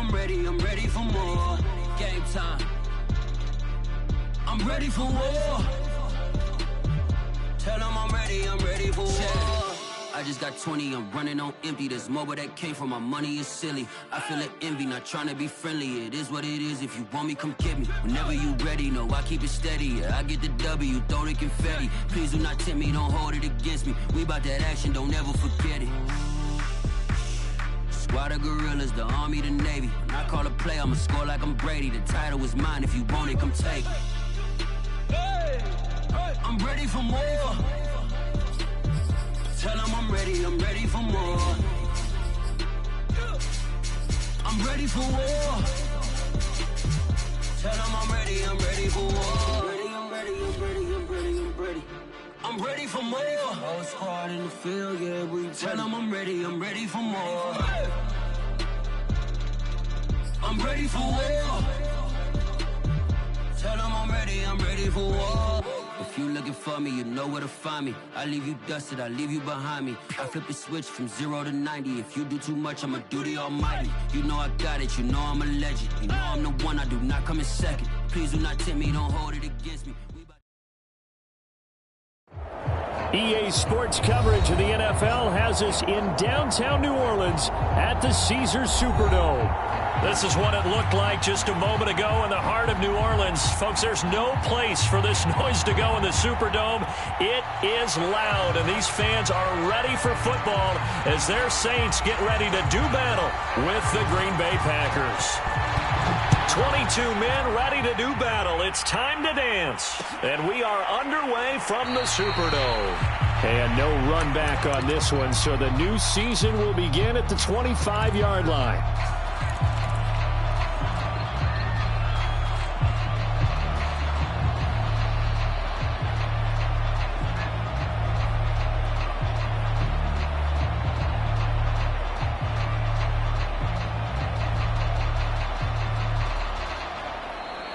I'm ready for more. Game time. I'm ready for war. Tell them I'm ready for war. I just got 20, I'm running on empty. There's more where that came from, my money is silly. I feel it envy, not trying to be friendly. It is what it is, if you want me, come get me. Whenever you ready, no, I keep it steady. Yeah, I get the W, throw the confetti. Please do not tempt me, don't hold it against me. We about that action, don't ever forget it. Squad of gorillas, the army, the navy. When I call a play, I'ma score like I'm Brady. The title is mine, if you want it, come take it. I'm ready for more. Tell them I'm ready for more. I'm ready for war. Tell them I'm ready for war. I'm ready for more. Whole squad in the field, yeah, we tell them I'm ready for more. I'm ready for war. Tell them I'm ready for war. If you looking for me, you know where to find me. I leave you dusted, I leave you behind me. I flip the switch from 0 to 90. If you do too much, I'ma do the almighty. You know I got it, you know I'm a legend. You know I'm the one, I do not come in second. Please do not tempt me, don't hold it against me. EA Sports coverage of the NFL has us in downtown New Orleans at the Caesars Superdome. This is what it looked like just a moment ago in the heart of New Orleans. Folks, there's no place for this noise to go in the Superdome. It is loud, and these fans are ready for football as their Saints get ready to do battle with the Green Bay Packers. 22 men ready to do battle. It's time to dance. And we are underway from the Superdome. And no run back on this one, so the new season will begin at the 25-yard line.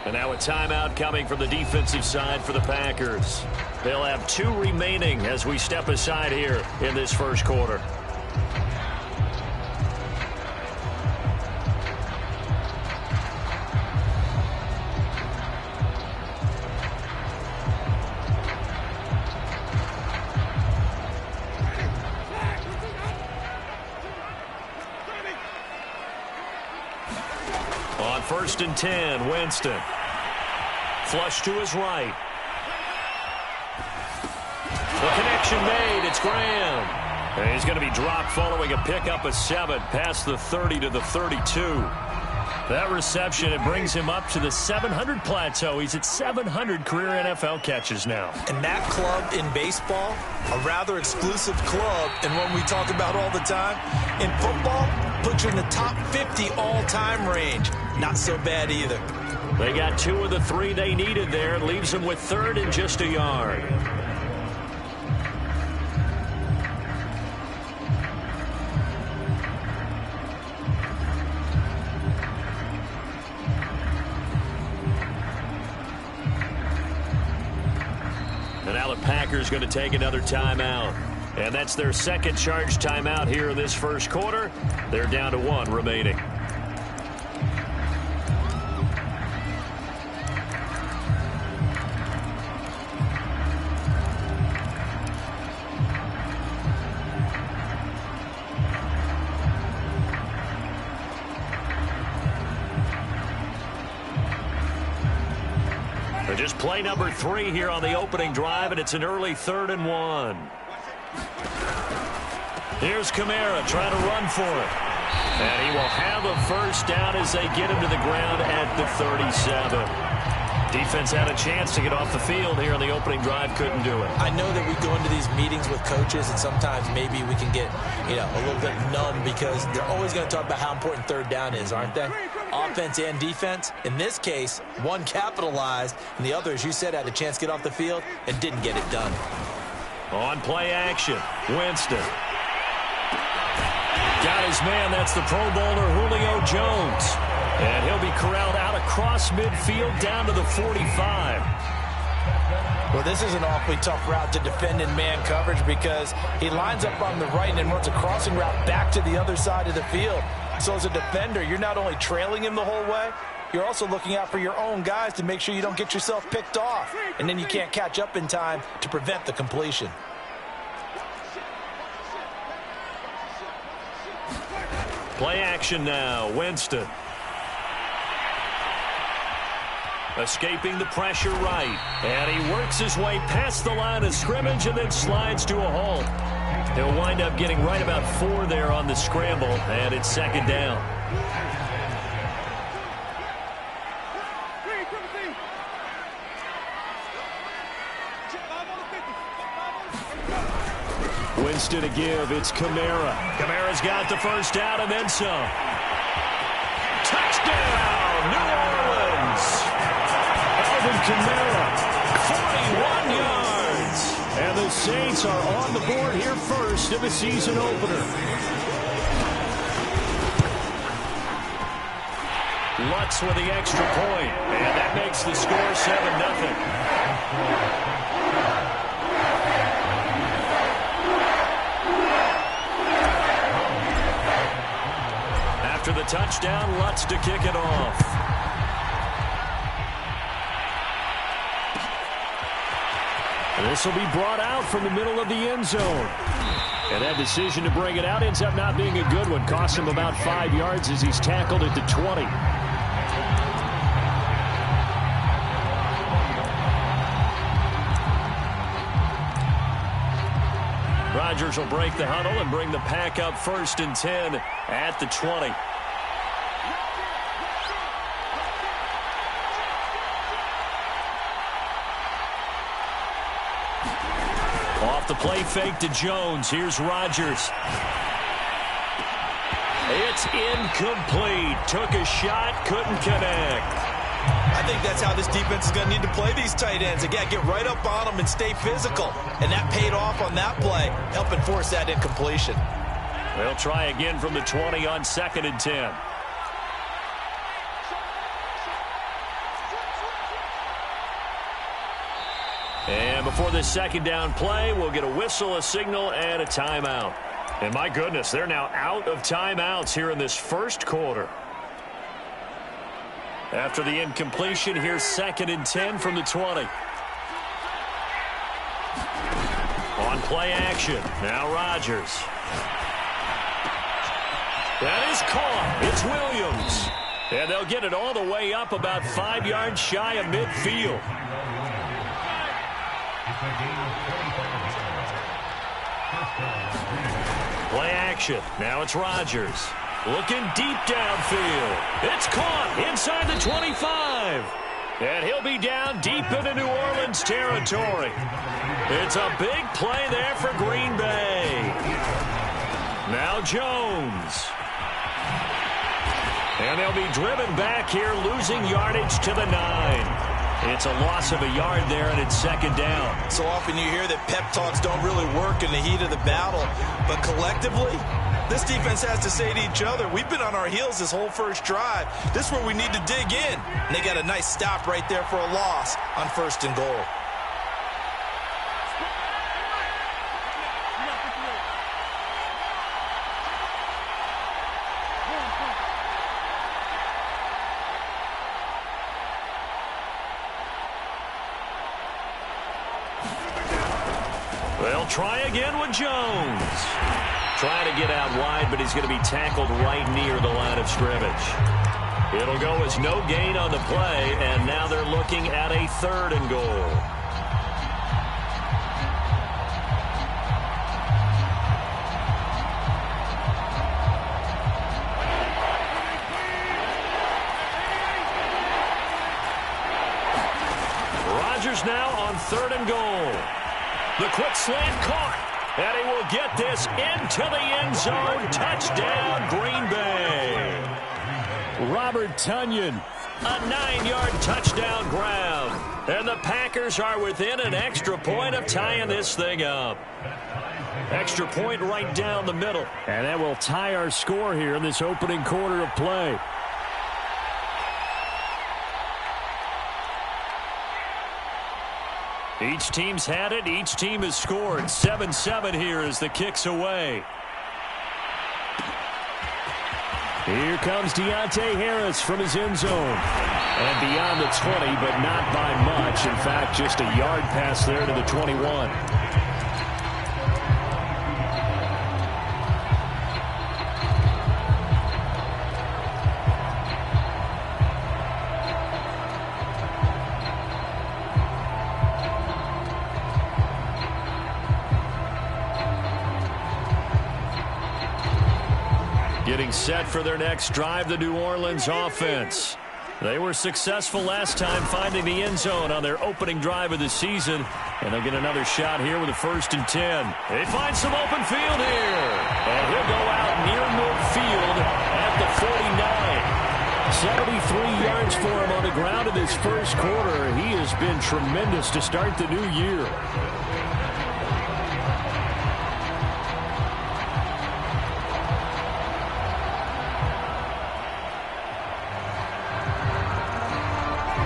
And now a timeout coming from the defensive side for the Packers. They'll have 2 remaining as we step aside here in this first quarter. On 1st and 10, Winston. Flush to his right. The connection made. It's Graham. And he's going to be dropped following a pickup of 7 past the 30 to the 32. That reception, it brings him up to the 700 plateau. He's at 700 career NFL catches now. And that club in baseball, a rather exclusive club, and one we talk about all the time. In football, put you in the top 50 all-time range. Not so bad either. They got 2 of the 3 they needed there. It leaves them with 3rd and just a yard. And now the Packers going to take another timeout. And that's their second charge timeout here in this first quarter. They're down to 1 remaining. Just play number 3 here on the opening drive, and it's an early 3rd and 1. Here's Kamara trying to run for it. And he will have a first down as they get him to the ground at the 37. Defense had a chance to get off the field here on the opening drive, couldn't do it. I know that we go into these meetings with coaches, and sometimes maybe we can get, a little bit numb because they're always going to talk about how important 3rd down is, aren't they? Offense and defense. In this case, one capitalized, and the other, as you said, had a chance to get off the field and didn't get it done. On play action, Winston. Got his man, that's the Pro Bowler Julio Jones. And he'll be corralled out across midfield down to the 45. Well, this is an awfully tough route to defend in man coverage because he lines up on the right and then runs a crossing route back to the other side of the field. So as a defender, you're not only trailing him the whole way, you're also looking out for your own guys to make sure you don't get yourself picked off. And then you can't catch up in time to prevent the completion. Play action now, Winston. Escaping the pressure right. And he works his way past the line of scrimmage and then slides to a halt. He'll wind up getting right about 4 there on the scramble, and it's second down. Winston to give. It's Kamara. Kamara's got the first down and then some. Touchdown, New Orleans. Alvin Kamara, 41 yards. And the Saints are on the board here first in the season opener. Lutz with the extra point, and that makes the score 7-0. After the touchdown, Lutz to kick it off. This will be brought out from the middle of the end zone. And that decision to bring it out ends up not being a good one. Costs him about 5 yards as he's tackled at the 20. Rodgers will break the huddle and bring the pack up 1st and 10 at the 20. Off the play fake to Jones. Here's Rodgers. It's incomplete. Took a shot, couldn't connect. I think that's how this defense is going to need to play these tight ends. Again, get right up on them and stay physical. And that paid off on that play, helping force that incompletion. They'll try again from the 20 on 2nd and 10. And before this second down play, we'll get a whistle, a signal, and a timeout. And my goodness, they're now out of timeouts here in this first quarter. After the incompletion, here's 2nd and 10 from the 20. On play action, now Rodgers. That is caught. It's Williams. And they'll get it all the way up about 5 yards shy of midfield. Play action. Now it's Rodgers. Looking deep downfield. It's caught inside the 25. And he'll be down deep into New Orleans territory. It's a big play there for Green Bay. Now Jones. And they'll be driven back here, losing yardage to the 9. It's a loss of a yard there, and it's 2nd down. So often you hear that pep talks don't really work in the heat of the battle. But collectively, this defense has to say to each other, we've been on our heels this whole first drive. This is where we need to dig in. And they got a nice stop right there for a loss on 1st and goal. They'll try again with Jones. Trying to get out wide, but he's going to be tackled right near the line of scrimmage. It'll go as no gain on the play, and now they're looking at a 3rd and goal. Rodgers now on 3rd and goal. The quick slant caught, and he will get this into the end zone. Touchdown, Green Bay. Robert Tonyan, a 9-yard touchdown grab. And the Packers are within an extra point of tying this thing up. Extra point right down the middle. And that will tie our score here in this opening quarter of play. Each team's had it. Each team has scored. 7-7 here as the kick's away. Here comes Deontay Harris from his end zone. And beyond the 20, but not by much. In fact, just a yard pass there to the 21. Getting set for their next drive, the New Orleans offense. They were successful last time finding the end zone on their opening drive of the season. And they'll get another shot here with a 1st and 10. They find some open field here. And he'll go out near midfield at the 49. 73 yards for him on the ground in this first quarter. He has been tremendous to start the new year.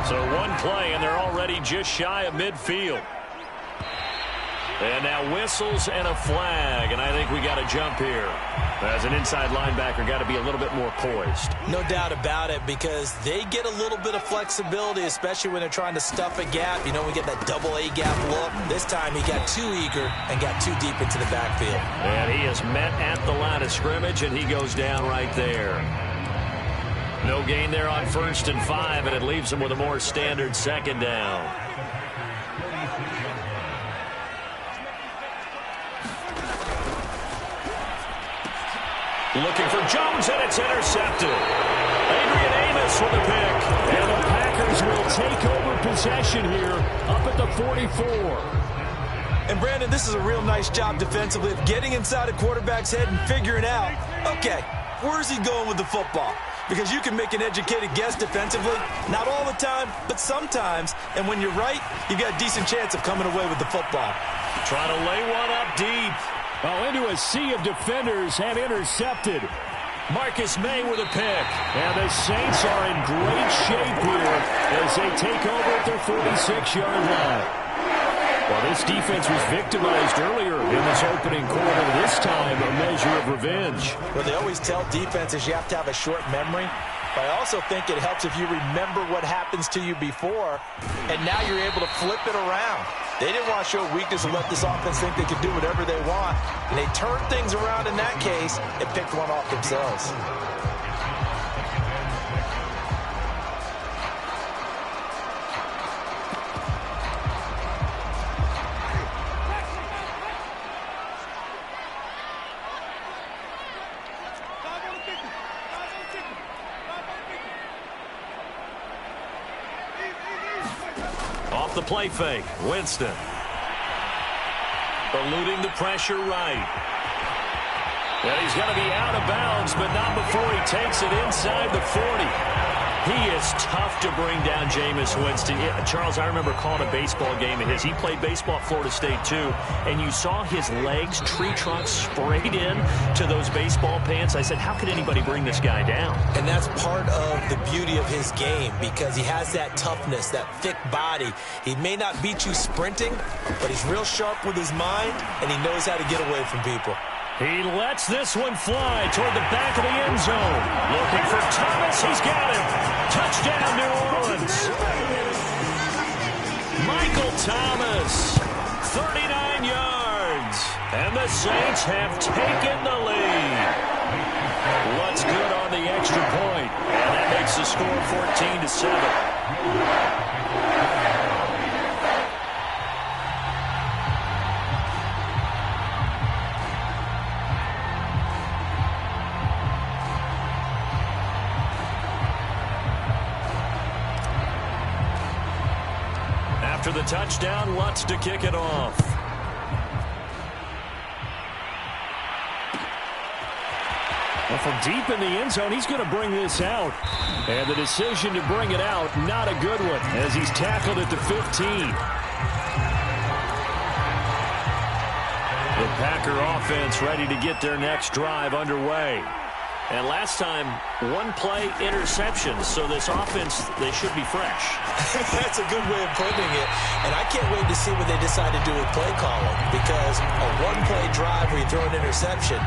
So one play, and they're already just shy of midfield. And now whistles and a flag, and I think we got a jump here. As an inside linebacker, got to be a little bit more poised. No doubt about it, because they get a little bit of flexibility, especially when they're trying to stuff a gap. You know, we get that double A gap look. This time he got too eager and got too deep into the backfield. And he is met at the line of scrimmage, and he goes down right there. No gain there on 1st and 5, and it leaves him with a more standard 2nd down. Looking for Jones, and it's intercepted. Adrian Amos with a pick. And the Packers will take over possession here up at the 44. And, Brandon, this is a real nice job defensively of getting inside a quarterback's head and figuring out, okay, where's he going with the football? Because you can make an educated guess defensively. Not all the time, but sometimes. And when you're right, you've got a decent chance of coming away with the football. Trying to lay one up deep. Oh, into a sea of defenders and intercepted. Marcus May with a pick. And the Saints are in great shape here as they take over at their 46-yard line. Well, this defense was victimized earlier in this opening quarter. This time, a measure of revenge. Well, they always tell defenses you have to have a short memory. But I also think it helps if you remember what happens to you before, and now you're able to flip it around. They didn't want to show weakness and let this offense think they could do whatever they want. And they turned things around in that case and picked one off themselves. Off the play fake, Winston. Eluding the pressure right. And he's going to be out of bounds, but not before he takes it inside the 40. He is tough to bring down, Jameis Winston. Yeah, Charles, I remember calling a baseball game of his. He played baseball at Florida State, too. And you saw his legs, tree trunks sprayed in to those baseball pants. I said, how could anybody bring this guy down? And that's part of the beauty of his game, because he has that toughness, that thick body. He may not beat you sprinting, but he's real sharp with his mind, and he knows how to get away from people. He lets this one fly toward the back of the end zone. Looking for Thomas. He's got him. Touchdown, New Orleans. Michael Thomas, 39 yards. And the Saints have taken the lead. What's good on the extra point? And that makes the score 14-7. After the touchdown, Lutz to kick it off. Well, from deep in the end zone, he's going to bring this out. And the decision to bring it out, not a good one, as he's tackled at the 15. The Packer offense ready to get their next drive underway. And last time, one play interception. So this offense, they should be fresh. That's a good way of putting it. And I can't wait to see what they decide to do with play calling. Because a one-play drive where you throw an interception,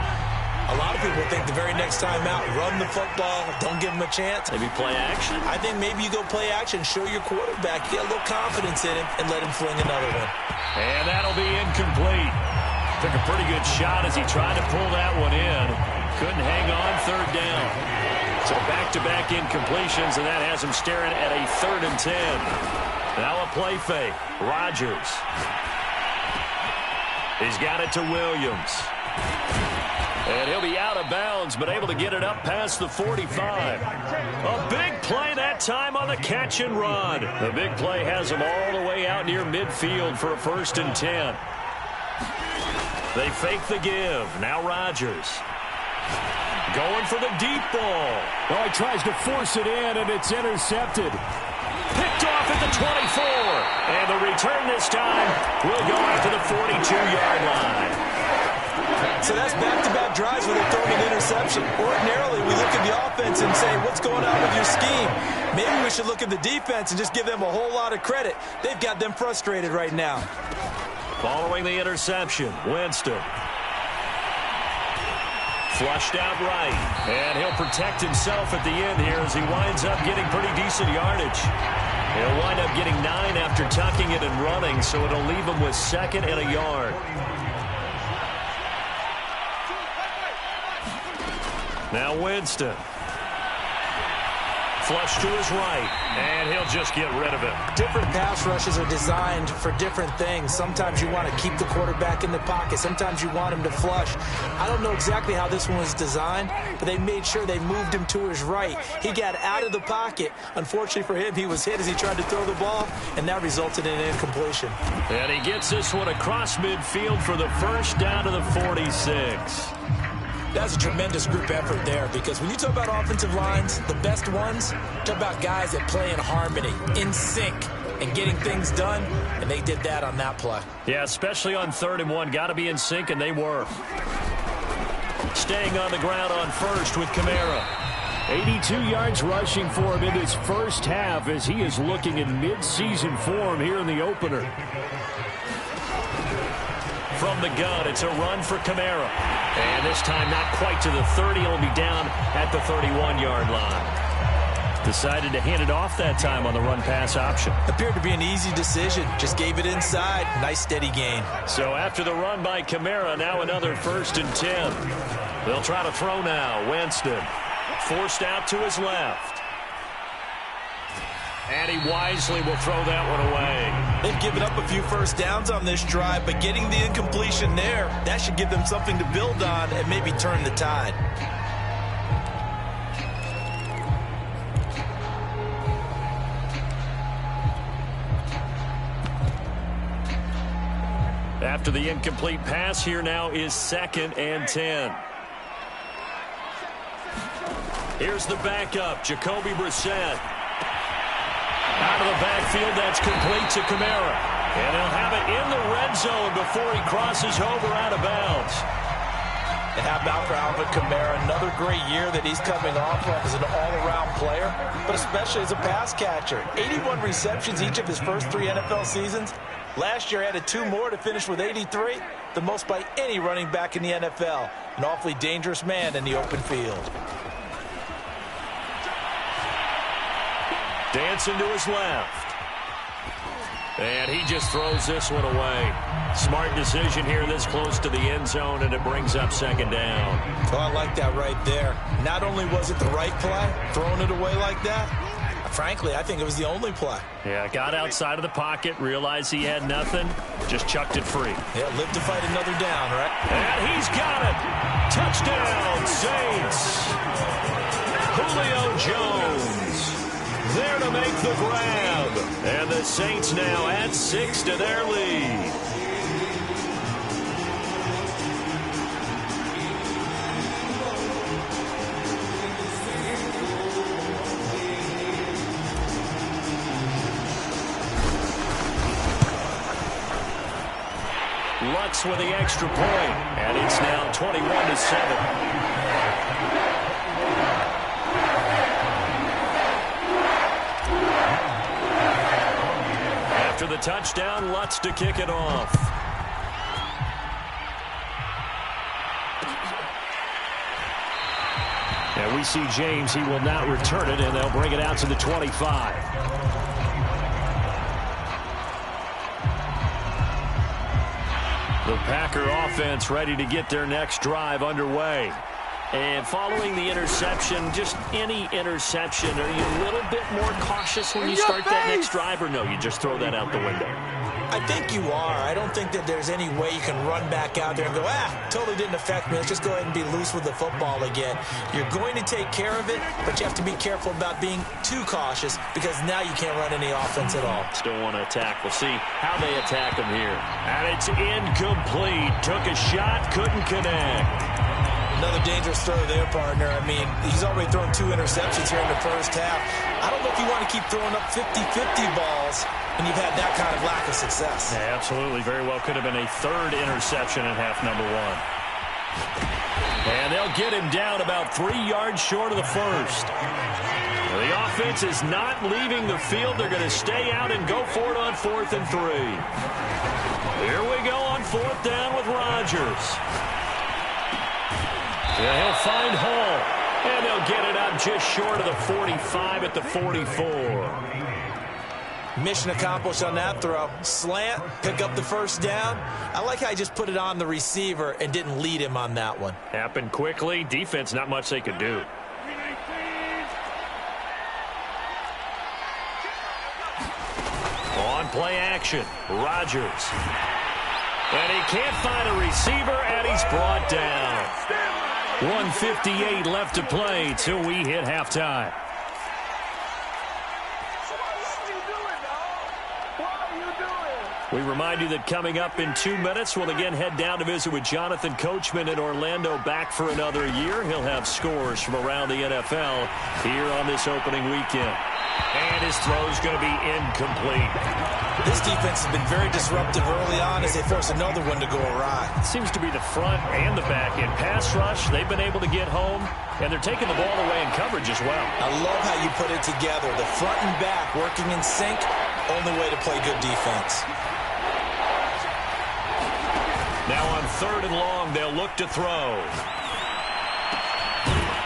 A lot of people think the very next time out, run the football, don't give him a chance. Maybe play action? I think maybe you go play action, show your quarterback, get a little confidence in him, and let him fling another one. And that'll be incomplete. Took a pretty good shot as he tried to pull that one in. Couldn't hang on, third down. So back-to-back incompletions, and that has him staring at a 3rd and 10. Now a play fake. Rodgers. He's got it to Williams. And he'll be out of bounds, but able to get it up past the 45. A big play that time on the catch and run. The big play has him all the way out near midfield for a 1st and 10. They fake the give. Now Rodgers. Going for the deep ball. Oh, he tries to force it in, and it's intercepted. Picked off at the 24. And the return this time will go out to the 42-yard line. So that's back-to-back drives where they're throwing an interception. Ordinarily, we look at the offense and say, what's going on with your scheme? Maybe we should look at the defense and just give them a whole lot of credit. They've got them frustrated right now. Following the interception, Winston. Flushed out right. And he'll protect himself at the end here as he winds up getting pretty decent yardage. He'll wind up getting 9 after tucking it and running, so it'll leave him with 2nd and a yard. Now Winston. Flush to his right, and he'll just get rid of it. Different pass rushes are designed for different things. Sometimes you want to keep the quarterback in the pocket. Sometimes you want him to flush. I don't know exactly how this one was designed, but they made sure they moved him to his right. He got out of the pocket. Unfortunately for him, he was hit as he tried to throw the ball, and that resulted in an incompletion. And he gets this one across midfield for the 1st down to the 46. That's a tremendous group effort there, because when you talk about offensive lines, the best ones, talk about guys that play in harmony, in sync, and getting things done, and they did that on that play. Yeah, especially on 3rd and 1. Got to be in sync, and they were. Staying on the ground on 1st with Kamara. 82 yards rushing for him in his first half as he is looking in mid-season form here in the opener. From the gun, it's a run for Kamara. And this time not quite to the 30. He'll be down at the 31-yard line. Decided to hand it off that time on the run-pass option. Appeared to be an easy decision. Just gave it inside. Nice, steady gain. So after the run by Kamara, now another 1st and 10. They'll try to throw now. Winston forced out to his left. And he wisely will throw that one away. They've given up a few 1st downs on this drive, but getting the incompletion there, that should give them something to build on and maybe turn the tide. After the incomplete pass, here now is 2nd and 10. Here's the backup, Jacoby Brissett. Out of the backfield, that's complete to Kamara. And he'll have it in the red zone before he crosses over out of bounds. And how about for Alvin Kamara? Another great year that he's coming off of as an all-around player, but especially as a pass catcher. 81 receptions each of his first 3 NFL seasons. Last year added 2 more to finish with 83, the most by any running back in the NFL. An awfully dangerous man in the open field. Dancing to his left. And he just throws this one away. Smart decision here this close to the end zone, and it brings up 2nd down. Oh, I like that right there. Not only was it the right play, throwing it away like that, frankly, I think it was the only play. Yeah, got outside of the pocket, realized he had nothing, just chucked it free. Yeah, live to fight another down, right? And he's got it. Touchdown, Saints. Julio Jones there to make the grab. And the Saints now add 6 to their lead. Lutz with the extra point, and it's now 21-7. After the touchdown, Lutz to kick it off. We see James. He will not return it, and they'll bring it out to the 25. The Packer offense ready to get their next drive underway. And following the interception, just any interception, are you a little bit more cautious when you start that next drive, or no, you just throw that out the window? I think you are. I don't think that there's any way you can run back out there and go, totally didn't affect me. Let's just go ahead and be loose with the football again. You're going to take care of it, but you have to be careful about being too cautious because now you can't run any offense at all. Still want to attack. We'll see how they attack him here. And it's incomplete. Took a shot, couldn't connect. Another dangerous throw there, partner. I mean, he's already thrown 2 interceptions here in the first half. I don't know if you want to keep throwing up 50-50 balls when you've had that kind of lack of success. Yeah, absolutely. Very well could have been a 3rd interception in half number 1. And they'll get him down about 3 yards short of the first. The offense is not leaving the field. They're going to stay out and go for it on 4th and 3. Here we go on 4th down with Rodgers. Yeah, he'll find Hall, and they'll get it out just short of the 45 at the 44. Mission accomplished on that throw. Slant, pick up the first down. I like how he just put it on the receiver and didn't lead him on that one. Happened quickly. Defense, not much they could do. On play action, Rodgers. And he can't find a receiver, and he's brought down. 1:58 left to play till we hit halftime. We remind you that coming up in 2 minutes, we'll again head down to visit with Jonathan Coachman in Orlando, back for another year. He'll have scores from around the NFL here on this opening weekend. And his throw's going to be incomplete. This defense has been very disruptive early on as they force another one to go awry. It seems to be the front and the back end. Pass rush, they've been able to get home, and they're taking the ball away in coverage as well. I love how you put it together. The front and back working in sync, only way to play good defense. Now on 3rd and long, they'll look to throw.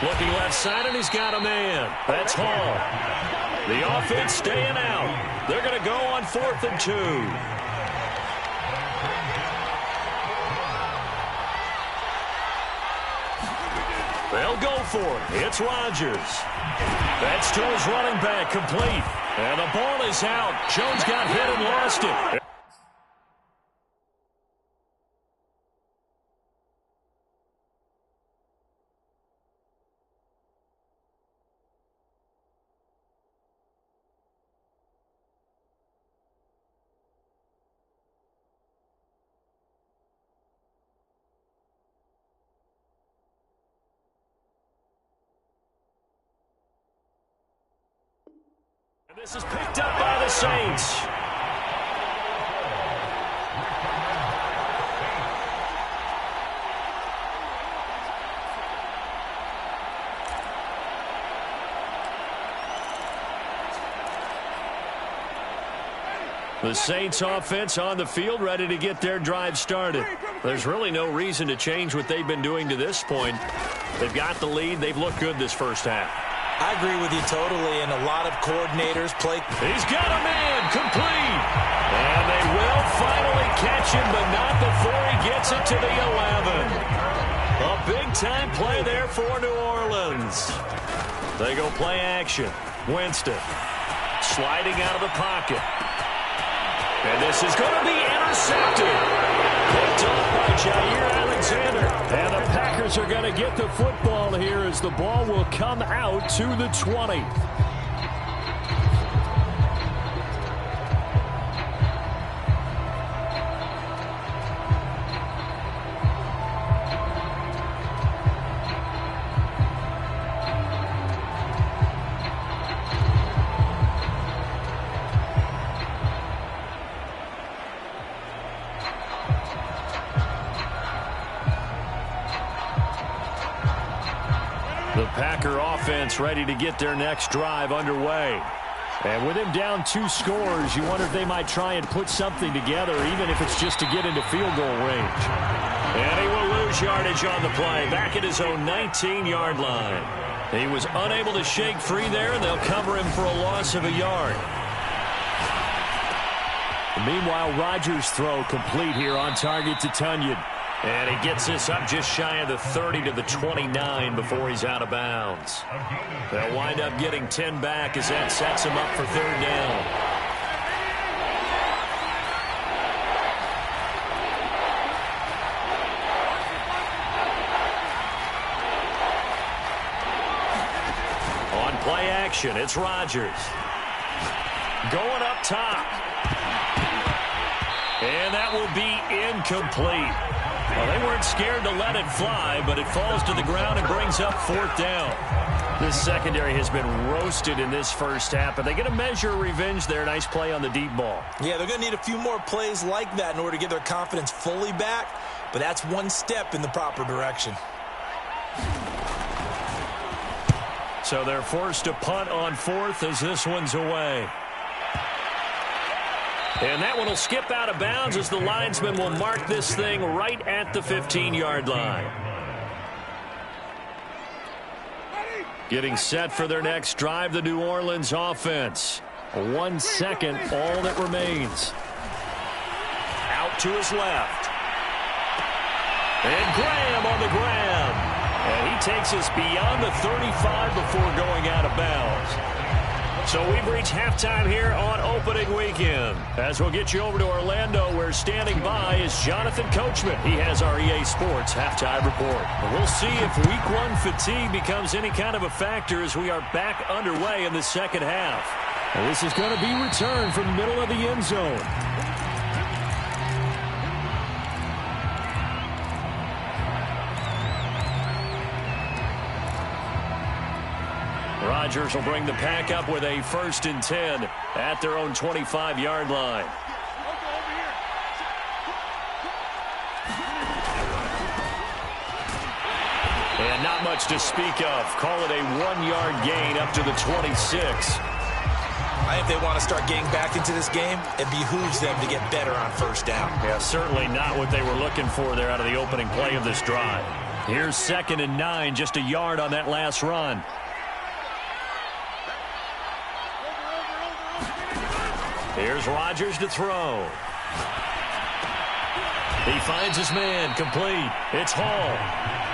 Looking left side, and he's got a man. That's Hall. The offense staying out. They're going to go on 4th and 2. They'll go for it. It's Rodgers. That's to his running back, complete. And the ball is out. Jones got hit and lost it. This is picked up by the Saints. The Saints offense on the field, ready to get their drive started. There's really no reason to change what they've been doing to this point. They've got the lead. They've looked good this first half. I agree with you totally, and a lot of coordinators play. He's got a man, complete. And they will finally catch him, but not before he gets it to the 11. A big-time play there for New Orleans. They go play action. Winston sliding out of the pocket. And this is going to be intercepted. Picked off by Jair Alexander. And the Packers are going to get the football here as the ball will come out to the 20. The Packer offense ready to get their next drive underway. And with him down 2 scores, you wonder if they might try and put something together, even if it's just to get into field goal range. And he will lose yardage on the play, back at his own 19-yard line. He was unable to shake free there, and they'll cover him for a loss of a yard. Meanwhile, Rodgers' throw complete here on target to Tunyon. And he gets this up just shy of the 30 to the 29 before he's out of bounds. They'll wind up getting 10 back as that sets him up for third down. On play action, it's Rodgers. Going up top. And that will be incomplete. Well, they weren't scared to let it fly, but it falls to the ground and brings up fourth down. This secondary has been roasted in this first half, but they get a measure of revenge there. Nice play on the deep ball. Yeah, they're going to need a few more plays like that in order to get their confidence fully back, but that's one step in the proper direction. So they're forced to punt on fourth as this one's away. And that one will skip out of bounds as the linesman will mark this thing right at the 15-yard line. Getting set for their next drive, the New Orleans offense. 1 second, all that remains. Out to his left. And Graham on the ground. And he takes us beyond the 35 before going out of bounds. So we've reached halftime here on opening weekend. As we'll get you over to Orlando, where standing by is Jonathan Coachman. He has our EA Sports halftime report. We'll see if week one fatigue becomes any kind of a factor as we are back underway in the second half. And this is going to be returned from the middle of the end zone. Rodgers will bring the pack up with a 1st and 10 at their own 25-yard line. And not much to speak of. Call it a 1-yard gain up to the 26. I think they want to start getting back into this game. It behooves them to get better on first down. Yeah, certainly not what they were looking for there out of the opening play of this drive. Here's 2nd and 9, just a yard on that last run. Here's Rodgers to throw. He finds his man, complete. It's Hall.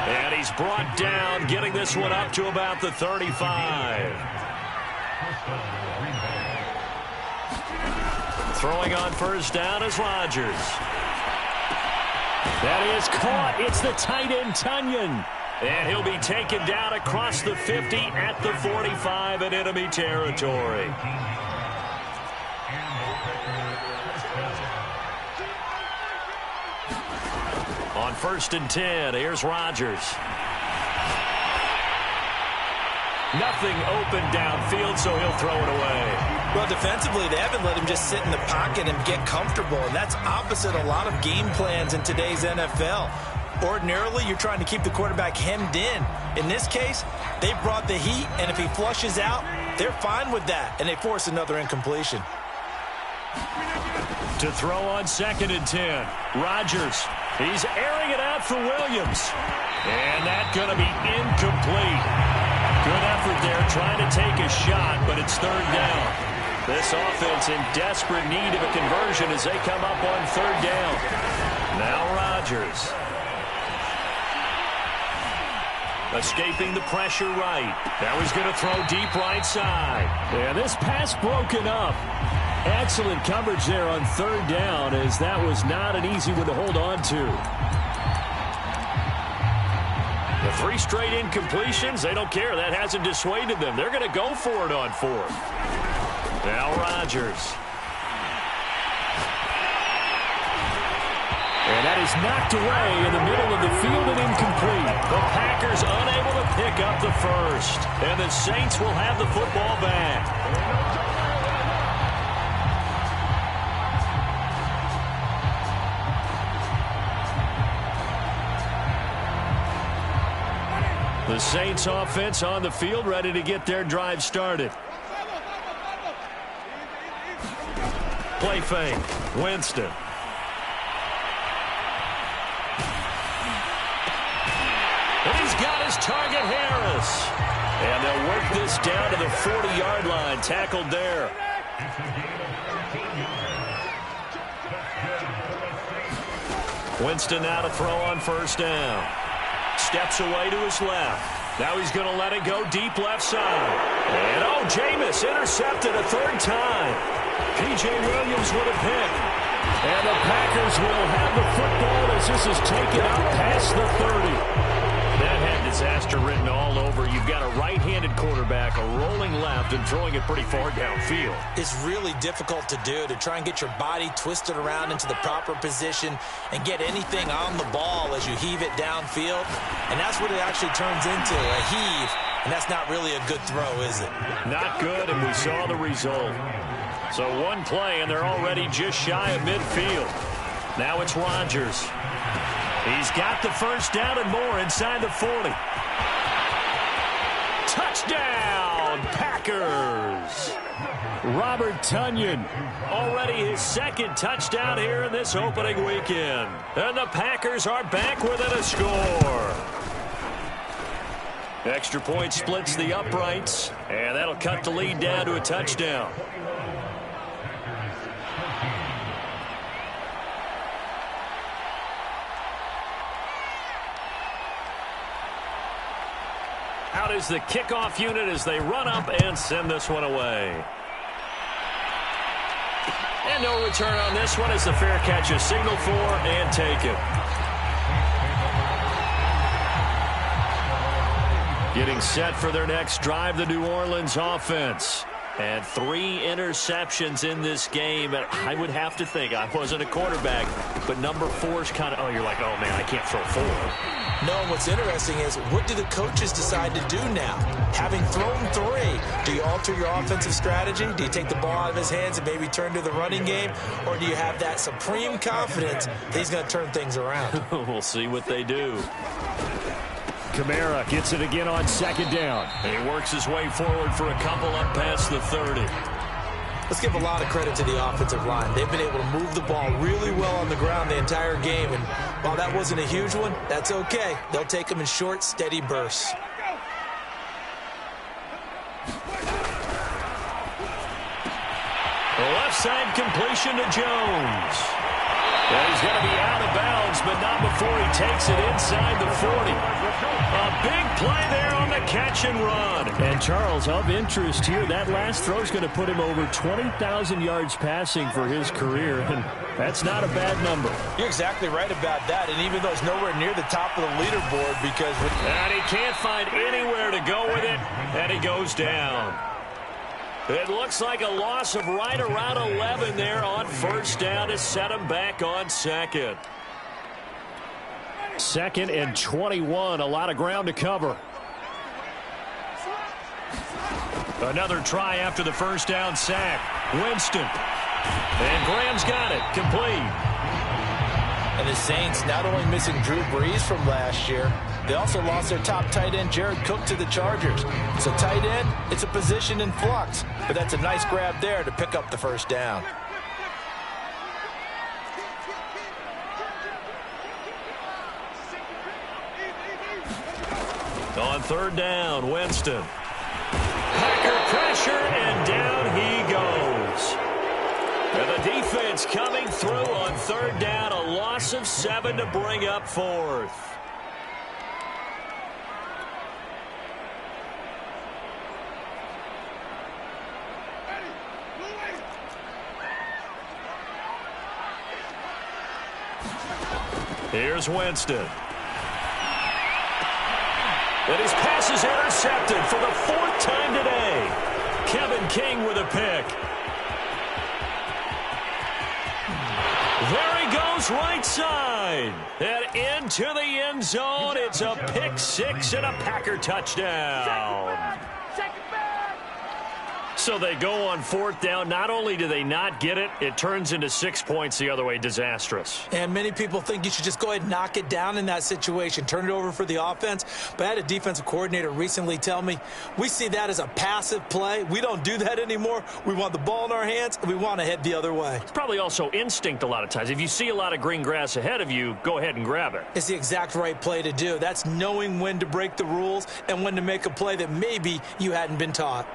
And he's brought down, getting this one up to about the 35. Throwing on first down is Rodgers. That is caught. It's the tight end, Tunyon. And he'll be taken down across the 50 at the 45 in enemy territory. On 1st and 10, here's Rodgers. Nothing open downfield, so he'll throw it away. Well, defensively, they haven't let him just sit in the pocket and get comfortable, and that's opposite a lot of game plans in today's NFL. Ordinarily, you're trying to keep the quarterback hemmed in. In this case, they brought the heat, and if he flushes out, they're fine with that, and they force another incompletion. To throw on 2nd and 10, Rodgers. He's airing it out for Williams. And that's going to be incomplete. Good effort there trying to take a shot, but it's third down. This offense in desperate need of a conversion as they come up on third down. Now Rodgers. Escaping the pressure right. Now he's going to throw deep right side. And this pass broken up. Excellent coverage there on third down, as that was not an easy one to hold on to. The 3 straight incompletions, they don't care. That hasn't dissuaded them. They're going to go for it on fourth. Now Rodgers. And that is knocked away in the middle of the field and incomplete. The Packers unable to pick up the first. And the Saints will have the football back. The Saints offense on the field, ready to get their drive started. Play fake. Winston. And he's got his target, Harris. And they'll work this down to the 40-yard line. Tackled there. Winston now to throw on first down. Steps away to his left. Now he's going to let it go deep left side. And, oh, Jameis intercepted a third time. P.J. Williams with a pick. And the Packers will have the football as this is taken out past the 30. That had disaster written all over. You've got a right-handed quarterback, a rolling left, and throwing it pretty far downfield. It's really difficult to do, to try and get your body twisted around into the proper position and get anything on the ball as you heave it downfield. And that's what it actually turns into, a heave. And that's not really a good throw, is it? Not good, and we saw the result. So one play, and they're already just shy of midfield. Now it's Rodgers. He's got the first down and more inside the 40. Touchdown, Packers! Robert Tonyan, already his second touchdown here in this opening weekend. And the Packers are back within a score. Extra point splits the uprights, and that'll cut the lead down to a touchdown. Out is the kickoff unit as they run up and send this one away. And no return on this one as the fair catch is signaled for and taken. Getting set for their next drive, the New Orleans offense. And 3 interceptions in this game. And I would have to think, I wasn't a quarterback, but number 4's kind of, oh, you're like, oh, man, I can't throw 4. No, what's interesting is, what do the coaches decide to do now? Having thrown 3, do you alter your offensive strategy? Do you take the ball out of his hands and maybe turn to the running game? Or do you have that supreme confidence that he's going to turn things around? We'll see what they do. Kamara gets it again on second down. And he works his way forward for a couple up past the 30. Let's give a lot of credit to the offensive line. They've been able to move the ball really well on the ground the entire game. And while that wasn't a huge one, that's okay. They'll take them in short, steady bursts. The left side completion to Jones. And he's going to be out of bounds, but not before he takes it inside the 40. A big play there on the catch and run. And Charles, of interest here, that last throw is going to put him over 20,000 yards passing for his career, and that's not a bad number. You're exactly right about that, and even though it's nowhere near the top of the leaderboard because... And he can't find anywhere to go with it, and he goes down. It looks like a loss of right around 11 there on first down to set him back on second. 2nd and 21, a lot of ground to cover. Another try after the first down sack. Winston. And Graham's got it. Complete. And the Saints not only missing Drew Brees from last year, they also lost their top tight end, Jared Cook, to the Chargers. So tight end, it's a position in flux. But that's a nice grab there to pick up the first down. On third down, Winston. Packer pressure, and down he goes. And the defense coming through on third down. A loss of 7 to bring up 4th. Here's Winston. And his pass is intercepted for the 4th time today. Kevin King with a pick. There he goes right side. And into the end zone. It's a pick 6 and a Packer touchdown. So So they go on 4th down. Not only do they not get it, it turns into 6 points the other way. Disastrous. And many people think you should just go ahead and knock it down in that situation. Turn it over for the offense. But I had a defensive coordinator recently tell me, we see that as a passive play. We don't do that anymore. We want the ball in our hands, and we want to head the other way. It's probably also instinct a lot of times. If you see a lot of green grass ahead of you, go ahead and grab it. It's the exact right play to do. That's knowing when to break the rules and when to make a play that maybe you hadn't been taught.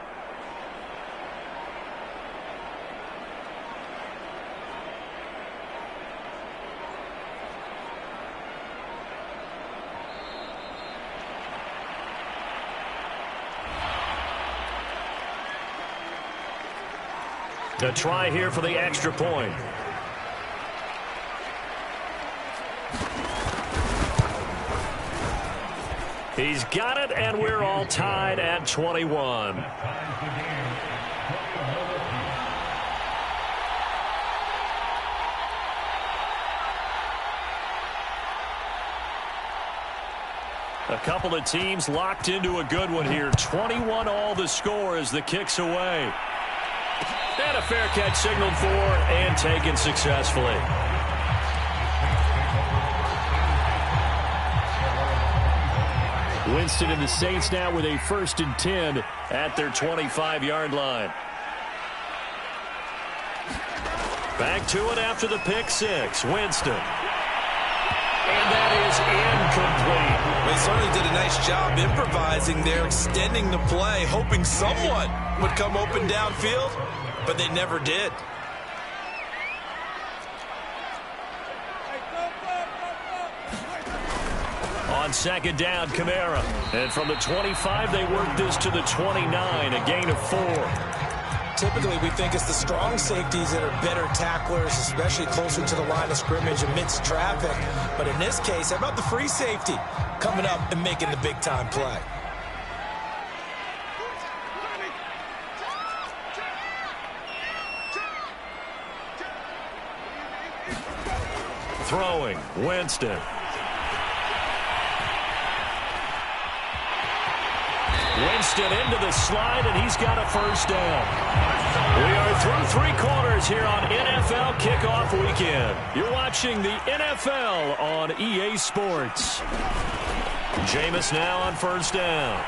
The try here for the extra point. He's got it, and we're all tied at 21. A couple of teams locked into a good one here. 21 all the score as the kick's away. And a fair catch signaled for and taken successfully. Winston and the Saints now with a 1st and 10 at their 25-yard line. Back to it after the pick six. Winston. And that is incomplete. They certainly did a nice job improvising there, extending the play, hoping someone would come open downfield, but they never did. On 2nd down, Kamara. And from the 25, they work this to the 29, a gain of 4. Typically, we think it's the strong safeties that are better tacklers, especially closer to the line of scrimmage amidst traffic. But in this case, how about the free safety coming up and making the big-time play? Throwing, Winston. Winston into the slide, and he's got a 1st down. We are through 3 quarters here on NFL Kickoff Weekend. You're watching the NFL on EA Sports. Jameis now on 1st down.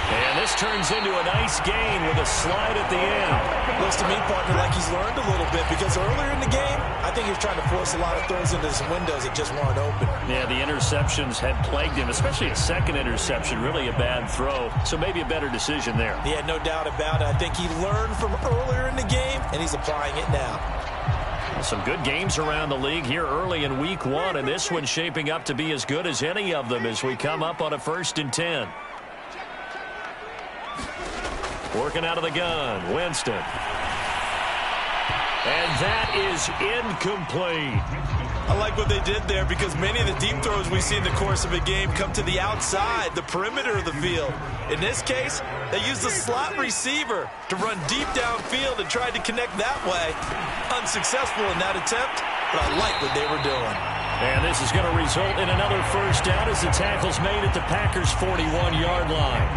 And this turns into a nice gain with a slide at the end. Looks to me, partner, like he's learned a little bit, because earlier in the game, I think he was trying to force a lot of throws into some windows that just weren't open. Yeah, the interceptions had plagued him, especially a second interception, really a bad throw. So maybe a better decision there. Yeah, no doubt about it. I think he learned from earlier in the game, and he's applying it now. Some good games around the league here early in week 1, and this one's shaping up to be as good as any of them as we come up on a 1st and 10. Working out of the gun, Winston. And that is incomplete. I like what they did there, because many of the deep throws we see in the course of a game come to the outside, the perimeter of the field. In this case, they used the slot receiver to run deep downfield and tried to connect that way. Unsuccessful in that attempt, but I like what they were doing. And this is going to result in another 1st down as the tackle's made at the Packers' 41-yard line.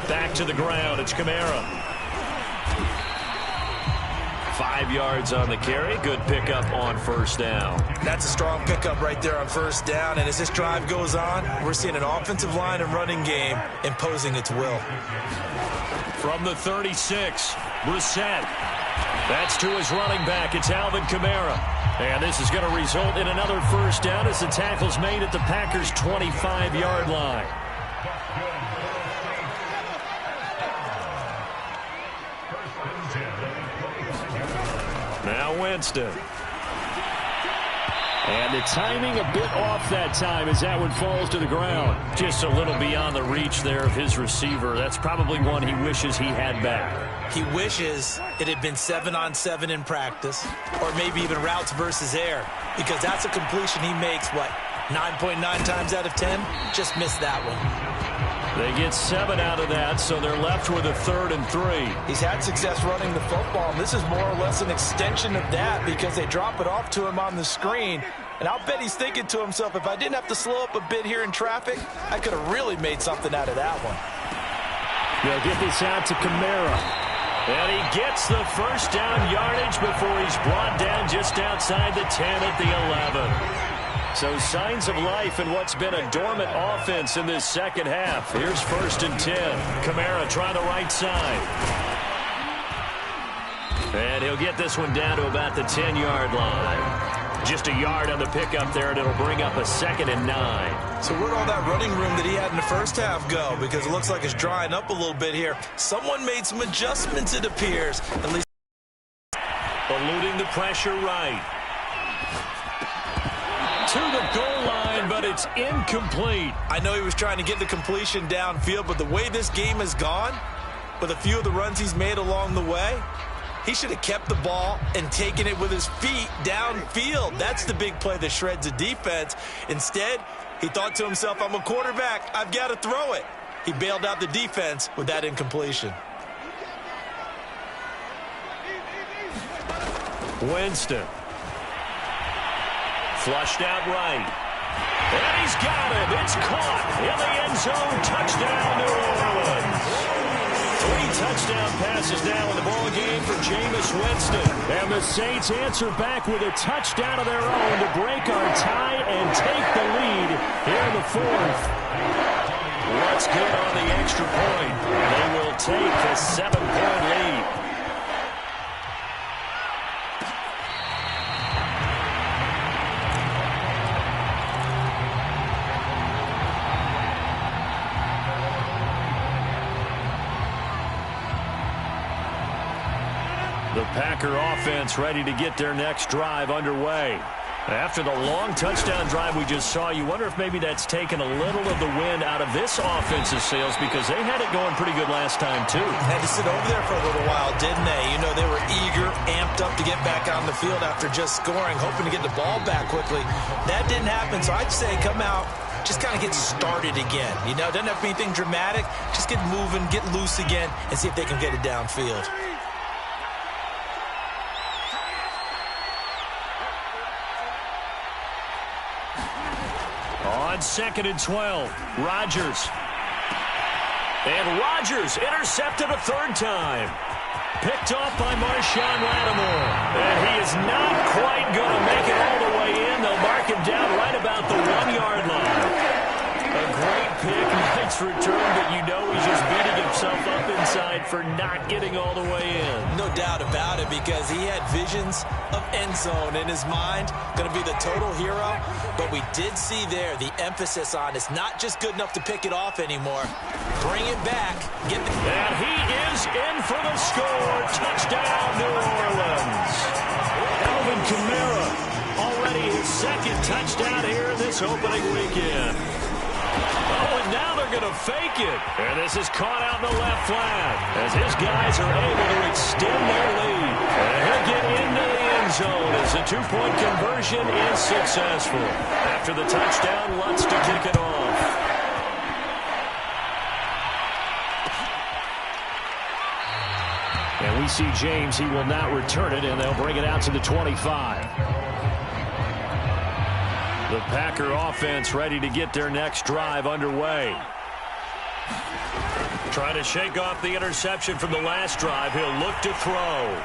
Back to the ground, it's Kamara. 5 yards on the carry. Good pickup on 1st down. That's a strong pickup right there on 1st down. And as this drive goes on, we're seeing an offensive line and running game imposing its will. From the 36, Brissett. That's to his running back. It's Alvin Kamara. And this is going to result in another 1st down as the tackle's made at the Packers' 25-yard line. Now Winston. And the timing a bit off that time as that one falls to the ground. Just a little beyond the reach there of his receiver. That's probably one he wishes he had back. He wishes it had been 7-on-7 in practice, or maybe even routes versus air, because that's a completion he makes, 9.9 times out of 10? Just missed that one. They get 7 out of that, so they're left with a 3rd and 3. He's had success running the football, and this is more or less an extension of that because they drop it off to him on the screen. And I'll bet he's thinking to himself, if I didn't have to slow up a bit here in traffic, I could have really made something out of that one. They'll get this out to Kamara. And he gets the first down yardage before he's brought down just outside the 10 at the 11. So signs of life in what's been a dormant offense in this second half. Here's 1st and 10. Kamara trying the right side. And he'll get this one down to about the 10-yard line. Just a yard on the pickup there, and it'll bring up a 2nd and 9. So where'd all that running room that he had in the first half go? Because it looks like it's drying up a little bit here. Someone made some adjustments, it appears. At least eluding the pressure right. To the goal line, but it's incomplete. I know he was trying to get the completion downfield, but the way this game has gone, with a few of the runs he's made along the way, he should have kept the ball and taken it with his feet downfield. That's the big play that shreds the defense. Instead, he thought to himself, I'm a quarterback, I've got to throw it. He bailed out the defense with that incompletion. Winston. Flushed out right. And he's got it. It's caught in the end zone. Touchdown, New Orleans. 3 touchdown passes now in the ball game for Jameis Winston. And the Saints answer back with a touchdown of their own to break our tie and take the lead here in the 4th. What's good on the extra point? They will take a 7-point lead. The Packer offense ready to get their next drive underway. After the long touchdown drive we just saw, you wonder if maybe that's taken a little of the wind out of this offensive sails because they had it going pretty good last time, too. Had to sit over there for a little while, didn't they? You know, they were eager, amped up to get back on the field after just scoring, hoping to get the ball back quickly. That didn't happen, so I'd say come out, just kind of get started again. You know, it doesn't have to be anything dramatic. Just get moving, get loose again, and see if they can get it downfield. On 2nd and 12, Rodgers. And Rodgers intercepted a 3rd time. Picked off by Marshawn Lattimore. And he is not quite going to make it all the way in. They'll mark him down right about the 1-yard line. A great pick, nice return, but you know he's just beating himself up inside for not getting all the way in. No doubt about it, because he had visions of end zone in his mind, going to be the total hero. But we did see there the emphasis on it's not just good enough to pick it off anymore. Bring it back. And he is in for the score. Touchdown, New Orleans. Alvin Kamara, already his 2nd touchdown here in this opening weekend. Oh, and now they're going to fake it. And this is caught out in the left flat as his guys are able to extend their lead. And he'll get into the end zone as the 2-point conversion is successful. After the touchdown, Lutz to kick it off. And we see James. He will not return it, and they'll bring it out to the 25. The Packer offense ready to get their next drive underway. Trying to shake off the interception from the last drive. He'll look to throw.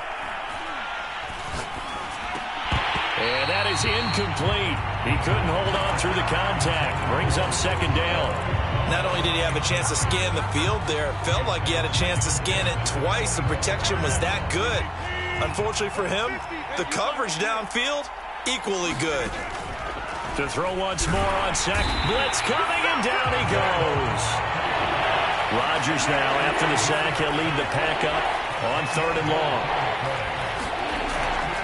And that is incomplete. He couldn't hold on through the contact. Brings up 2nd down. Not only did he have a chance to scan the field there, it felt like he had a chance to scan it twice. The protection was that good. Unfortunately for him, the coverage downfield, equally good. To throw once more on second. Blitz coming, and down he goes. Rodgers now, after the sack, he'll lead the pack up on 3rd and long.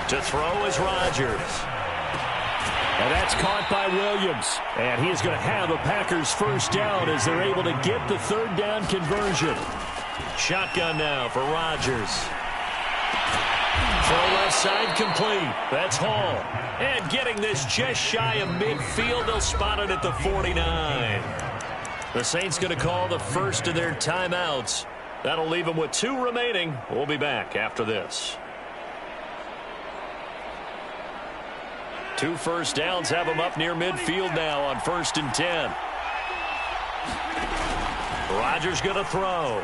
To throw is Rodgers. And that's caught by Williams. And he is going to have a Packers 1st down as they're able to get the 3rd down conversion. Shotgun now for Rodgers. Throw left side complete. That's Hall. And getting this just shy of midfield. They'll spot it at the 49. The Saints going to call the first of their timeouts. That'll leave them with 2 remaining. We'll be back after this. 2 first downs have them up near midfield now on 1st and 10. Rodgers going to throw.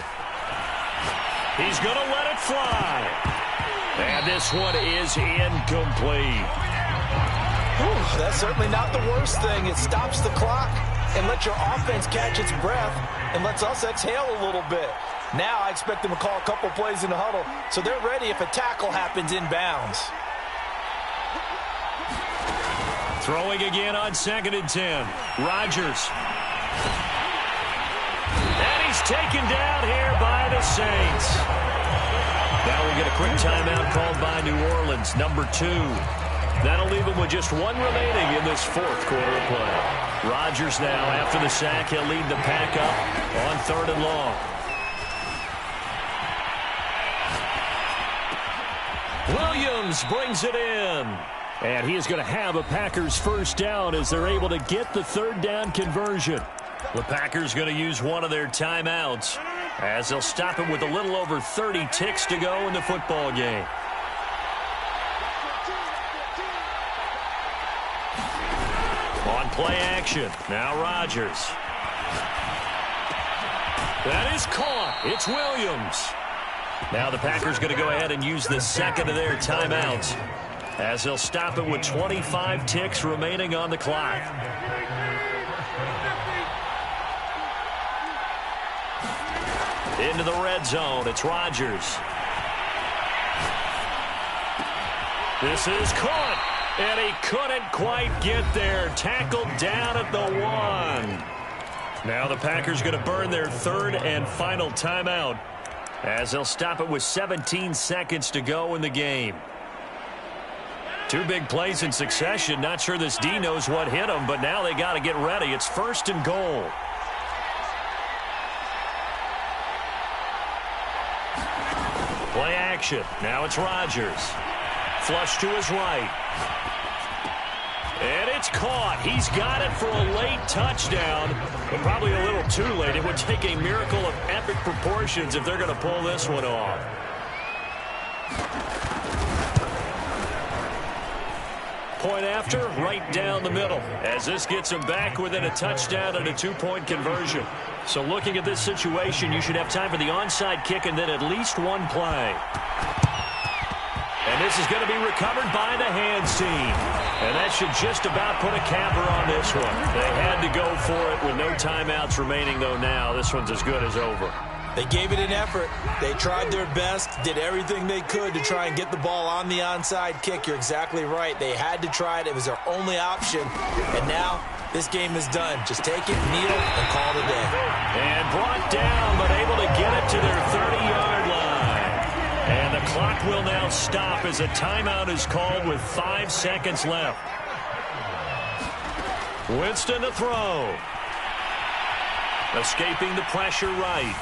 He's going to let it fly. And this one is incomplete. Whew, that's certainly not the worst thing. It stops the clock and lets your offense catch its breath and lets us exhale a little bit. Now I expect them to call a couple plays in the huddle so they're ready if a tackle happens inbounds. Throwing again on 2nd and 10. Rodgers. And he's taken down here by the Saints. Now we get a quick timeout called by New Orleans, number 2. That'll leave him with just 1 remaining in this 4th quarter of play. Rodgers now, after the sack, he'll lead the pack up on 3rd and long. Williams brings it in. And he is going to have a Packers first down as they're able to get the 3rd down conversion. The Packers going to use one of their timeouts as they'll stop it with a little over 30 ticks to go in the football game. On play action, now Rodgers. That is caught. It's Williams. Now the Packers going to go ahead and use the 2nd of their timeouts as they'll stop it with 25 ticks remaining on the clock. Into the red zone, it's Rodgers. This is caught, and he couldn't quite get there. Tackled down at the 1. Now the Packers going to burn their 3rd and final timeout as they'll stop it with 17 seconds to go in the game. 2 big plays in succession. Not sure this D knows what hit him, but now they got to get ready. It's 1st and goal. Play action. Now it's Rodgers. Flush to his right. And it's caught. He's got it for a late touchdown, but probably a little too late. It would take a miracle of epic proportions if they're going to pull this one off. Point after, right down the middle, as this gets him back within a touchdown and a 2-point conversion. So looking at this situation, you should have time for the onside kick and then at least 1 play. And this is going to be recovered by the hands team. And that should just about put a capper on this one. They had to go for it with no timeouts remaining, though now this one's as good as over. They gave it an effort. They tried their best, did everything they could to try and get the ball on the onside kick. You're exactly right. They had to try it. It was their only option. And now this game is done. Just take it, kneel, and call it a day. And brought down, but able to get it to their 30-yard line. And the clock will now stop as a timeout is called with 5 seconds left. Winston to throw. Escaping the pressure right.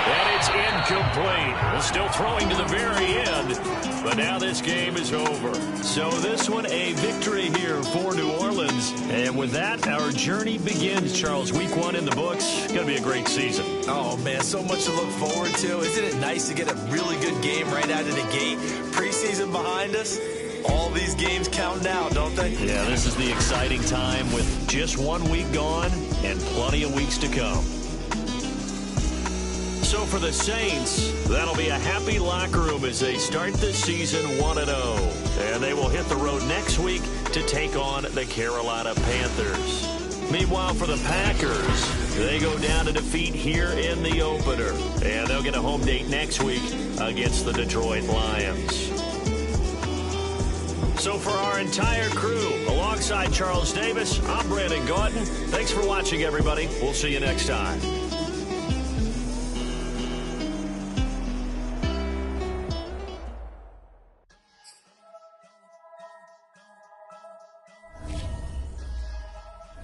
And it's incomplete. Still throwing to the very end, but now this game is over. So this one a victory here for New Orleans. And with that, our journey begins, Charles. Week 1 in the books. It's going to be a great season. Oh, man, so much to look forward to. Isn't it nice to get a really good game right out of the gate? Preseason behind us. All these games count now, don't they? Yeah, this is the exciting time with just 1 week gone and plenty of weeks to come. So for the Saints, that'll be a happy locker room as they start the season 1-0. And they will hit the road next week to take on the Carolina Panthers. Meanwhile, for the Packers, they go down to defeat here in the opener. And they'll get a home date next week against the Detroit Lions. So for our entire crew, alongside Charles Davis, I'm Brandon Gaudin. Thanks for watching, everybody. We'll see you next time.